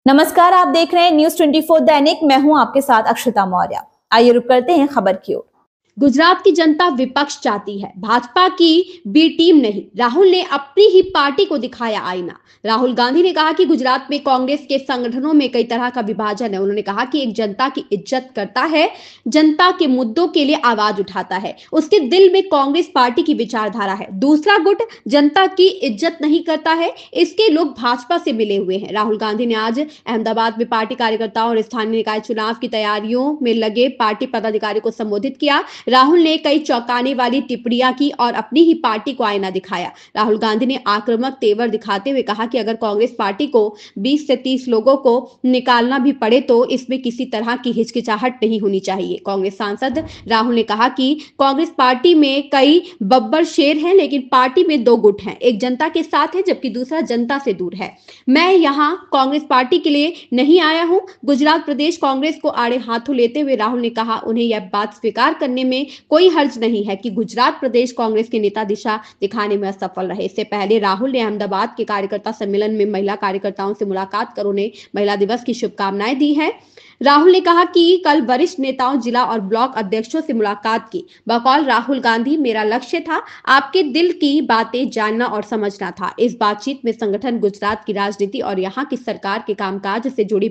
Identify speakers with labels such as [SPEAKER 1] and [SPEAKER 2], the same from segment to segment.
[SPEAKER 1] नमस्कार, आप देख रहे हैं न्यूज 24 दैनिक। मैं हूं आपके साथ अक्षता मौर्य। आइए रुक करते हैं खबर की ओर।
[SPEAKER 2] गुजरात की जनता विपक्ष चाहती है, भाजपा की बी टीम नहीं। राहुल ने अपनी ही पार्टी को दिखाया आईना। राहुल गांधी ने कहा कि गुजरात में कांग्रेस के संगठनों में कई तरह का विभाजन है। उन्होंने कहा कि एक जनता की इज्जत करता है, जनता के मुद्दों के लिए आवाज उठाता है, उसके दिल में कांग्रेस पार्टी की विचारधारा है। दूसरा गुट जनता की इज्जत नहीं करता है, इसके लोग भाजपा से मिले हुए हैं। राहुल गांधी ने आज अहमदाबाद में पार्टी कार्यकर्ताओं और स्थानीय निकाय चुनाव की तैयारियों में लगे पार्टी पदाधिकारी को संबोधित किया। राहुल ने कई चौंकाने वाली टिप्पणियां की और अपनी ही पार्टी को आईना दिखाया। राहुल गांधी ने आक्रामक तेवर दिखाते हुए कहा कि अगर कांग्रेस पार्टी को 20 से 30 लोगों को निकालना भी पड़े तो इसमें किसी तरह की हिचकिचाहट नहीं होनी चाहिए। कांग्रेस सांसद राहुल ने कहा कि कांग्रेस पार्टी में कई बब्बर शेर हैं, लेकिन पार्टी में दो गुट हैं, एक जनता के साथ है जबकि दूसरा जनता से दूर है। मैं यहां कांग्रेस पार्टी के लिए नहीं आया हूं। गुजरात प्रदेश कांग्रेस को आड़े हाथों लेते हुए राहुल ने कहा, उन्हें यह बात स्वीकार करने में कोई हर्ज नहीं है कि गुजरात प्रदेश कांग्रेस के नेता दिशा दिखाने में असफल रहे। इससे पहले राहुल ने अहमदाबाद के कार्यकर्ता सम्मेलन में महिला कार्यकर्ताओं से मुलाकात कर उन्हें महिला दिवस की शुभकामनाएं दी हैं। राहुल ने कहा कि कल वरिष्ठ नेताओं, जिला और ब्लॉक अध्यक्षों से मुलाकात की। बकौल राहुल गांधी, मेरा लक्ष्य था आपके दिल की बातें जानना और समझना था। इस बातचीत में संगठन, गुजरात की राजनीति और यहाँ की सरकार के कामकाज से जुड़ी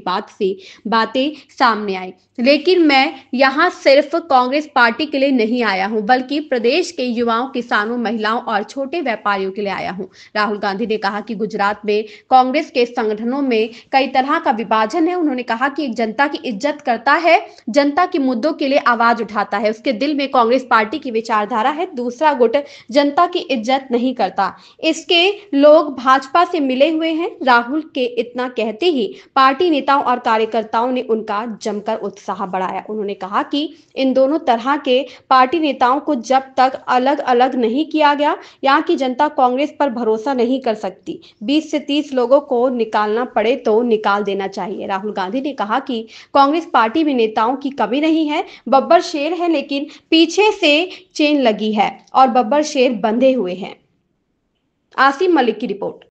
[SPEAKER 2] बातें सामने आई। लेकिन मैं यहाँ सिर्फ कांग्रेस पार्टी के लिए नहीं आया हूँ, बल्कि प्रदेश के युवाओं, किसानों, महिलाओं और छोटे व्यापारियों के लिए आया हूँ। राहुल गांधी ने कहा कि गुजरात में कांग्रेस के संगठनों में कई तरह का विभाजन है। उन्होंने कहा कि एक जनता की इज्जत करता है, जनता के मुद्दों के लिए आवाज उठाता है, उसके दिल में कांग्रेस पार्टी की विचारधारा है। दूसरा गुट जनता की इज्जत नहीं करता, इसके लोग भाजपा से मिले हुए हैं। राहुल के इतना कहते ही पार्टी नेताओं और कार्यकर्ताओं ने उनका जमकर उत्साह बढ़ाया। उन्होंने कहा कि इन दोनों तरह के पार्टी नेताओं को जब तक अलग अलग नहीं किया गया, यहाँ की जनता कांग्रेस पर भरोसा नहीं कर सकती। 20 से 30 लोगों को निकालना पड़े तो निकाल देना चाहिए। राहुल गांधी ने कहा कि कांग्रेस पार्टी में नेताओं की कमी नहीं है, बब्बर शेर है, लेकिन पीछे से चेन लगी है और बब्बर शेर बंधे हुए हैं। आसिम मलिक की रिपोर्ट।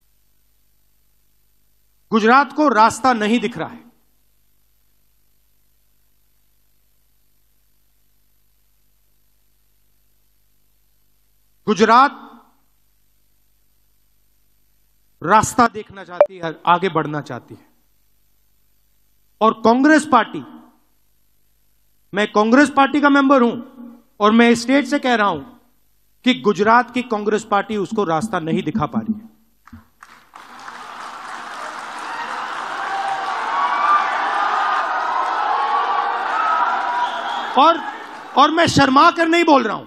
[SPEAKER 3] गुजरात को रास्ता नहीं दिख रहा है। गुजरात रास्ता देखना चाहती है, आगे बढ़ना चाहती है। और कांग्रेस पार्टी, मैं कांग्रेस पार्टी का मेंबर हूं और मैं स्टेट से कह रहा हूं कि गुजरात की कांग्रेस पार्टी उसको रास्ता नहीं दिखा पा रही है। और मैं शर्मा कर नहीं बोल रहा हूं,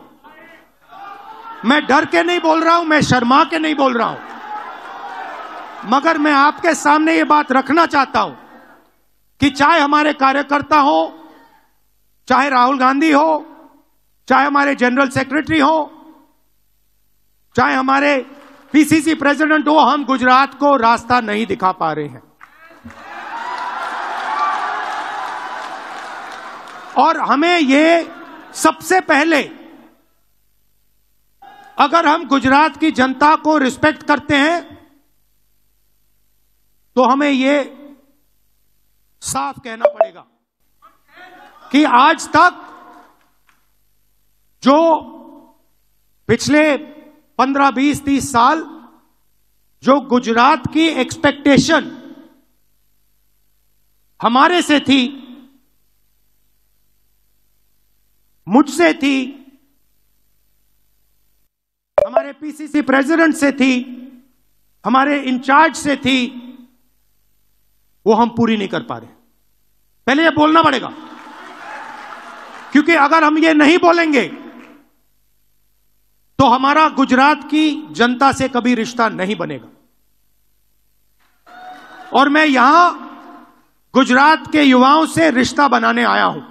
[SPEAKER 3] मैं डर के नहीं बोल रहा हूं, मैं शर्मा के नहीं बोल रहा हूं, मगर मैं आपके सामने ये बात रखना चाहता हूं कि चाहे हमारे कार्यकर्ता हो, चाहे राहुल गांधी हो, चाहे हमारे जनरल सेक्रेटरी हो, चाहे हमारे पीसीसी प्रेसिडेंट हो, हम गुजरात को रास्ता नहीं दिखा पा रहे हैं। और हमें ये सबसे पहले, अगर हम गुजरात की जनता को रिस्पेक्ट करते हैं तो हमें ये साफ कहना पड़ेगा कि आज तक जो पिछले 15, 20, 30 साल जो गुजरात की एक्सपेक्टेशन हमारे से थी, मुझसे थी, हमारे पीसीसी प्रेसिडेंट से थी, हमारे इंचार्ज से थी, वो हम पूरी नहीं कर पा रहे। पहले ये बोलना पड़ेगा, क्योंकि अगर हम ये नहीं बोलेंगे तो हमारा गुजरात की जनता से कभी रिश्ता नहीं बनेगा। और मैं यहां गुजरात के युवाओं से रिश्ता बनाने आया हूं।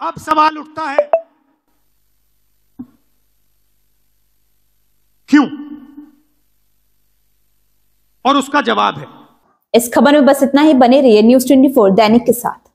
[SPEAKER 3] अब सवाल उठता है, क्यों? और उसका जवाब है।
[SPEAKER 1] इस खबर में बस इतना ही। बने रहिए न्यूज 24 दैनिक के साथ।